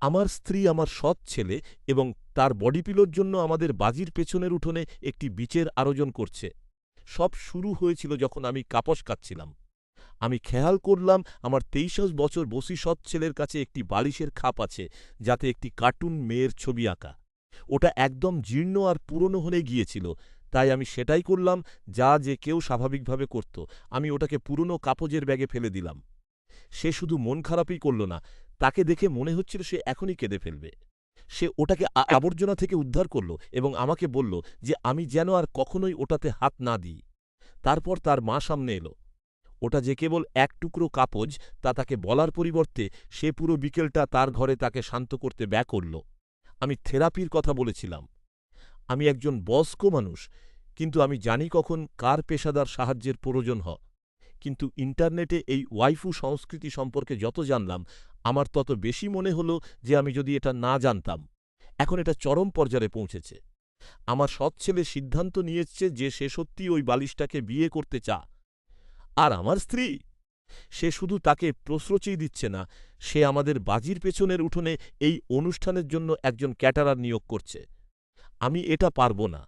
আমার স্ত্রী আমার সৎ ছেলে এবং তার বডি পিলোর জন্য আমাদের বাজির পেছনের উঠোনে একটি বিচের আয়োজন করছে। সব শুরু হয়েছিল যখন আমি কাপস কাচ্ছিলাম। আমি খেয়াল করলাম আমার ২৩ বছর বসি সৎ ছেলের কাছে একটি বালিশের খাপ আছে, যাতে একটি কার্টুন মেয়ের ছবি আঁকা। ওটা একদম জীর্ণ আর পুরনো হয়ে গিয়েছিল, তাই আমি সেটাই করলাম যা যে কেউ স্বাভাবিকভাবে করত। আমি ওটাকে পুরনো কাপজের ব্যাগে ফেলে দিলাম। সে শুধু মন খারাপই করল না, তাকে দেখে মনে হচ্ছিল সে এখনই কেঁদে ফেলবে। সে ওটাকে আবর্জনা থেকে উদ্ধার করল এবং আমাকে বলল যে আমি যেন আর কখনোই ওটাতে হাত না দিই। তারপর তার মা সামনে এলো। ওটা যে কেবল এক টুকরো কাপজ তা তাকে বলার পরিবর্তে সে পুরো বিকেলটা তার ঘরে তাকে শান্ত করতে ব্যয় করল। আমি থেরাপির কথা বলেছিলাম। আমি একজন বয়স্ক মানুষ, কিন্তু আমি জানি কখন কার পেশাদার সাহায্যের প্রয়োজন হয়। কিন্তু ইন্টারনেটে এই ওয়াইফু সংস্কৃতি সম্পর্কে যত জানলাম, আমার তত বেশি মনে হলো যে আমি যদি এটা না জানতাম। এখন এটা চরম পর্যায়ে পৌঁছেছে। আমার সৎ ছেলে সিদ্ধান্ত নিয়েছে যে সে সত্যিই ওই বালিশটাকে বিয়ে করতে আর আমার স্ত্রী, সে শুধু তাকে প্রশ্রয়ই দিচ্ছে না, সে আমাদের বাজির পেছনের উঠোনে এই অনুষ্ঠানের জন্য একজন ক্যাটারার নিয়োগ করছে। আমি এটা পারব না।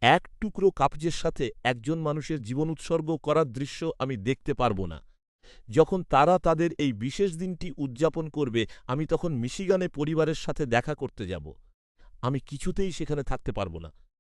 এক টুকরো কাপজের সাথে একজন মানুষের জীবন উৎসর্গ করার দৃশ্য আমি দেখতে পারব না। যখন তারা তাদের এই বিশেষ দিনটি উদযাপন করবে, আমি তখন মিশিগানে পরিবারের সাথে দেখা করতে যাব। আমি কিছুতেই সেখানে থাকতে পারব না।